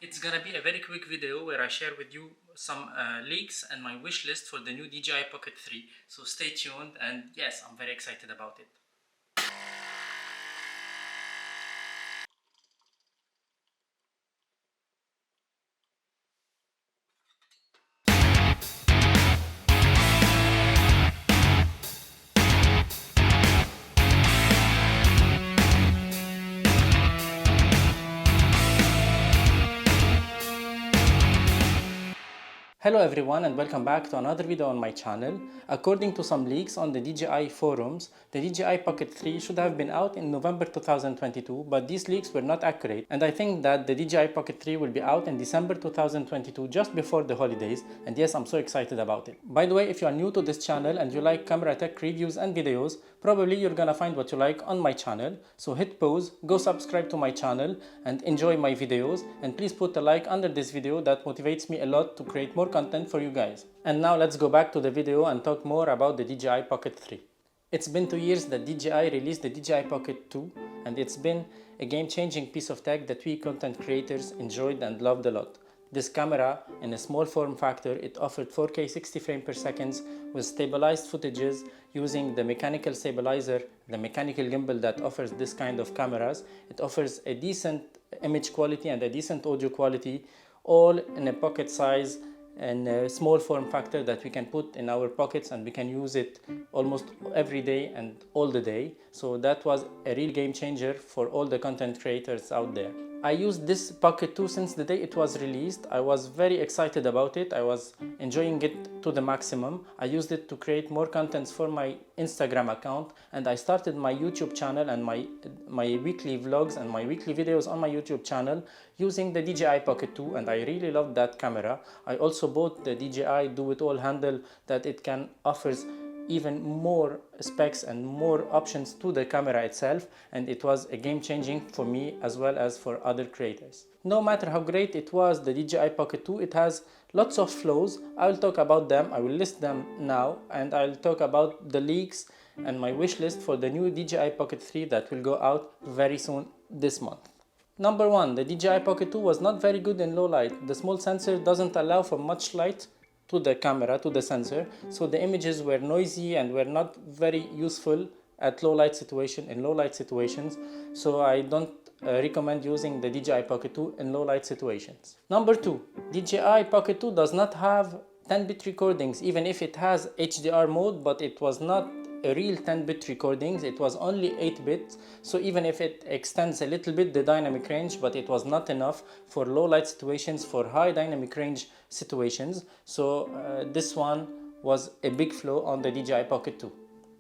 It's gonna be a very quick video where I share with you some leaks and my wish list for the new DJI Pocket 3. So stay tuned, and yes, I'm very excited about it. Hello everyone and welcome back to another video on my channel. According to some leaks on the DJI forums, the DJI Pocket 3 should have been out in November 2022, but these leaks were not accurate, and I think that the DJI Pocket 3 will be out in December 2022, just before the holidays, and yes, I'm so excited about it. By the way, if you are new to this channel and you like camera tech reviews and videos, probably you're gonna find what you like on my channel, so hit pause, go subscribe to my channel and enjoy my videos, and please put a like under this video. That motivates me a lot to create more content for you guys. And now let's go back to the video and talk more about the DJI Pocket 3. It's been 2 years that DJI released the DJI Pocket 2, and it's been a game-changing piece of tech that we content creators enjoyed and loved a lot. This camera, in a small form factor, it offered 4K 60 frames per second with stabilized footages using the mechanical stabilizer, the mechanical gimbal that offers this kind of cameras. It offers a decent image quality and a decent audio quality, all in a pocket size and a small form factor that we can put in our pockets, and we can use it almost every day and all the day. So that was a real game changer for all the content creators out there. I used this Pocket 2 since the day it was released. I was very excited about it. I was enjoying it to the maximum. I used it to create more contents for my Instagram account, and I started my YouTube channel and my weekly vlogs and my weekly videos on my YouTube channel using the DJI Pocket 2, and I really loved that camera. I also bought the DJI Doitall handle that it can offers even more specs and more options to the camera itself, and it was a game changing for me as well as for other creators. No matter how great it was, the DJI Pocket 2, it has lots of flaws. I will talk about them, I will list them now, and I'll talk about the leaks and my wish list for the new DJI Pocket 3 that will go out very soon this month. Number 1, the DJI Pocket 2 was not very good in low light. The small sensor doesn't allow for much light to the camera, to the sensor, so the images were noisy and were not very useful at low light situations, so I don't recommend using the DJI Pocket 2 in low light situations. Number 2, DJI Pocket 2 does not have 10-bit recordings, even if it has HDR mode, but it was not a real 10-bit recordings, it was only 8-bit, so even if it extends a little bit the dynamic range, but it was not enough for low light situations, for high dynamic range situations, so this one was a big flaw on the DJI Pocket 2.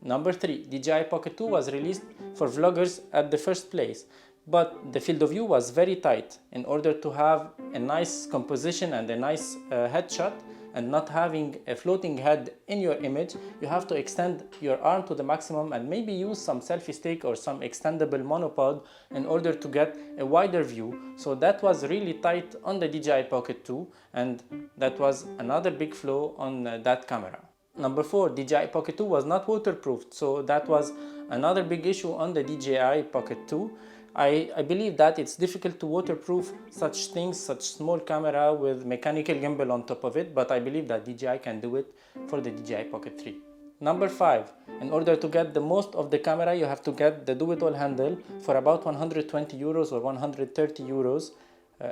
Number 3, DJI Pocket 2 was released for vloggers at the first place, but the field of view was very tight. In order to have a nice composition and a nice headshot, and not having a floating head in your image, you have to extend your arm to the maximum and maybe use some selfie stick or some extendable monopod in order to get a wider view. So that was really tight on the DJI Pocket 2, and that was another big flaw on that camera. Number 4, DJI Pocket 2 was not waterproofed, so that was another big issue on the DJI Pocket 2. I believe that it's difficult to waterproof such things, such small camera with mechanical gimbal on top of it, but I believe that DJI can do it for the DJI Pocket 3. Number 5, in order to get the most of the camera, you have to get the do-it-all handle for about 120 euros or 130 euros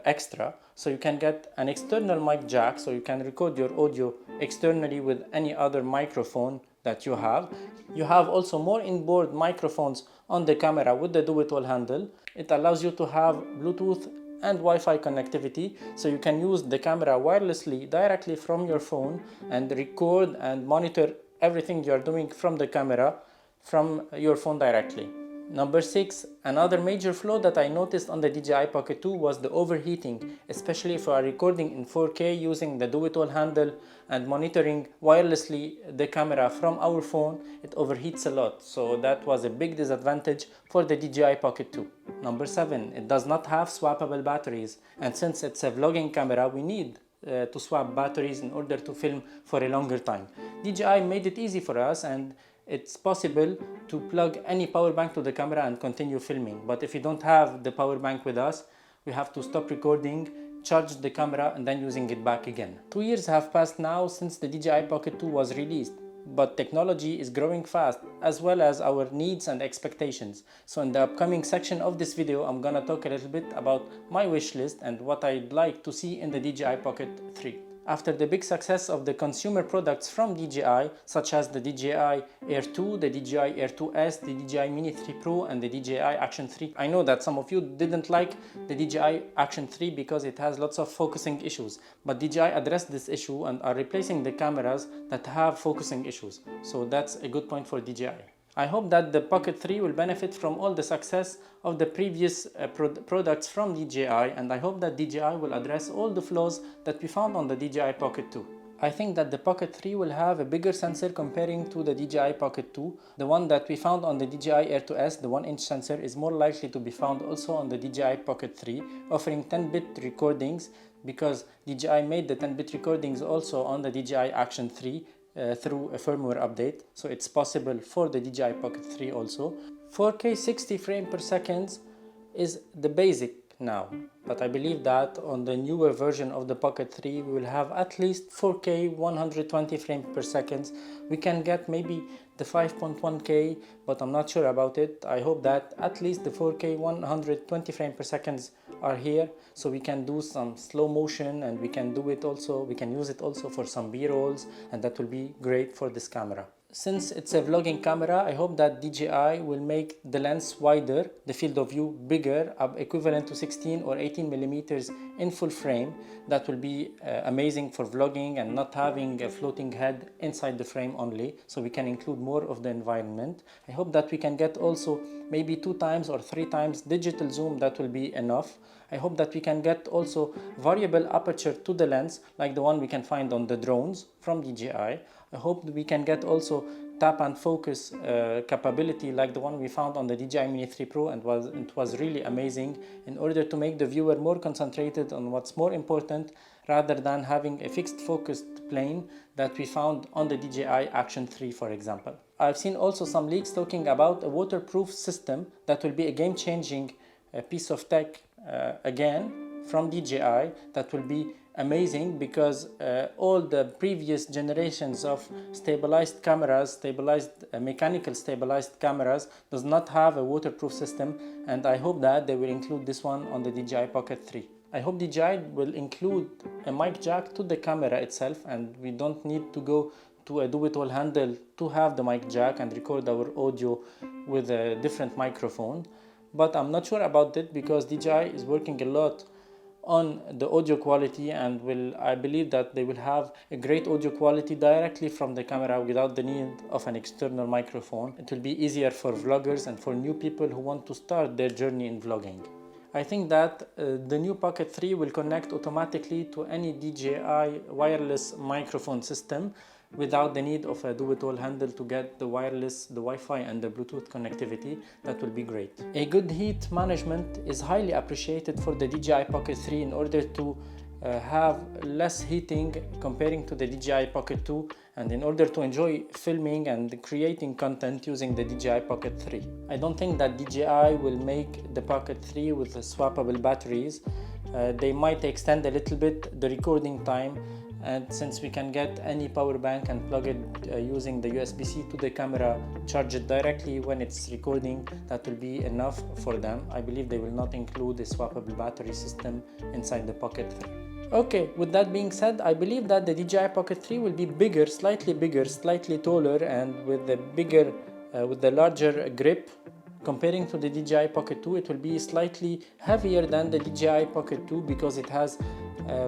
extra. So you can get an external mic jack, so you can record your audio externally with any other microphone that you have. You have also more inboard microphones on the camera with the do-it-all handle. It allows you to have Bluetooth and Wi-Fi connectivity, so you can use the camera wirelessly directly from your phone and record and monitor everything you are doing from the camera from your phone directly. Number 6, another major flaw that I noticed on the DJI Pocket 2 was the overheating, especially if you are recording in 4K using the do-it-all handle and monitoring wirelessly the camera from our phone. It overheats a lot, so that was a big disadvantage for the DJI Pocket 2. Number 7, it does not have swappable batteries, and since it's a vlogging camera, we need to swap batteries in order to film for a longer time. DJI made it easy for us, and it's possible to plug any power bank to the camera and continue filming. But if you don't have the power bank with us, we have to stop recording, charge the camera and then using it back again. 2 years have passed now since the DJI Pocket 2 was released, but technology is growing fast as well as our needs and expectations. So in the upcoming section of this video, I'm gonna talk a little bit about my wish list and what I'd like to see in the DJI Pocket 3. After the big success of the consumer products from DJI, such as the DJI Air 2, the DJI Air 2S, the DJI Mini 3 Pro and the DJI Action 3, I know that some of you didn't like the DJI Action 3 because it has lots of focusing issues, but DJI addressed this issue and are replacing the cameras that have focusing issues. So that's a good point for DJI. I hope that the Pocket 3 will benefit from all the success of the previous products from DJI, and I hope that DJI will address all the flaws that we found on the DJI Pocket 2. I think that the Pocket 3 will have a bigger sensor comparing to the DJI Pocket 2. The one that we found on the DJI Air 2S, the 1-inch sensor, is more likely to be found also on the DJI Pocket 3, offering 10-bit recordings because DJI made the 10-bit recordings also on the DJI Action 3 through a firmware update, so it's possible for the DJI Pocket 3 also. 4K 60 frames per second is the basic now, but I believe that on the newer version of the Pocket 3 we will have at least 4K 120 frames per second. We can get maybe the 5.1K, but I'm not sure about it. I hope that at least the 4K 120 frames per second are here, so we can do some slow motion and we can use it also for some B-rolls, and that will be great for this camera. Since it's a vlogging camera, I hope that DJI will make the lens wider, the field of view bigger, equivalent to 16 or 18 millimeters in full frame. That will be amazing for vlogging and not having a floating head inside the frame only, so we can include more of the environment. I hope that we can get also maybe 2 times or 3 times digital zoom. That will be enough. I hope that we can get also variable aperture to the lens, like the one we can find on the drones from DJI. I hope we can get also tap and focus capability like the one we found on the DJI Mini 3 Pro, and it was really amazing, in order to make the viewer more concentrated on what's more important rather than having a fixed focused plane that we found on the DJI Action 3, for example. I've seen also some leaks talking about a waterproof system that will be a game-changing piece of tech again from DJI. That will be amazing because all the previous generations of stabilized cameras, mechanical stabilized cameras, does not have a waterproof system, and I hope that they will include this one on the DJI Pocket 3. I hope DJI will include a mic jack to the camera itself, and we don't need to go to a Doitall handle to have the mic jack and record our audio with a different microphone. But I'm not sure about it because DJI is working a lot on the audio quality, and I believe that they will have a great audio quality directly from the camera without the need of an external microphone. It will be easier for vloggers and for new people who want to start their journey in vlogging. I think that the new Pocket 3 will connect automatically to any DJI wireless microphone system without the need of a Doitall handle to get the wireless, the Wi-Fi and the Bluetooth connectivity. That will be great. A good heat management is highly appreciated for the DJI Pocket 3 in order to have less heating comparing to the DJI Pocket 2, and in order to enjoy filming and creating content using the DJI Pocket 3. I don't think that DJI will make the Pocket 3 with the swappable batteries. They might extend a little bit the recording time, and since we can get any power bank and plug it using the USB-C to the camera, charge it directly when it's recording, that will be enough for them. I believe they will not include a swappable battery system inside the Pocket 3. Okay, with that being said, I believe that the DJI Pocket 3 will be bigger, slightly taller, and with the larger grip. Comparing to the DJI Pocket 2, it will be slightly heavier than the DJI Pocket 2 because it has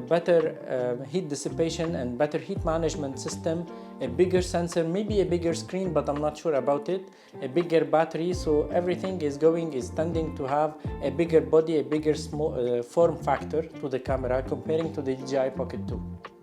better heat dissipation and better heat management system, a bigger sensor, maybe a bigger screen, but I'm not sure about it, a bigger battery, so everything is tending to have a bigger body, a bigger form factor to the camera comparing to the DJI Pocket 2.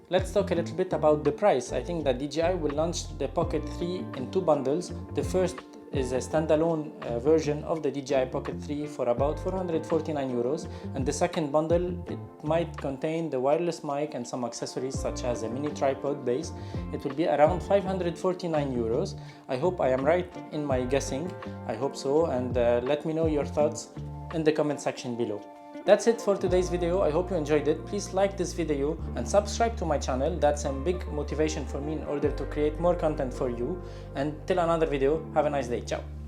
Let's talk a little bit about the price. I think that DJI will launch the Pocket 3 in 2 bundles. The first is a standalone version of the DJI Pocket 3 for about 449 euros, and the second bundle, it might contain the wireless mic and some accessories such as a mini tripod base. It will be around 549 euros. I hope I am right in my guessing. I hope so, and let me know your thoughts in the comment section below. That's it for today's video. I hope you enjoyed it. Please like this video and subscribe to my channel. That's a big motivation for me in order to create more content for you. And till another video, have a nice day. Ciao.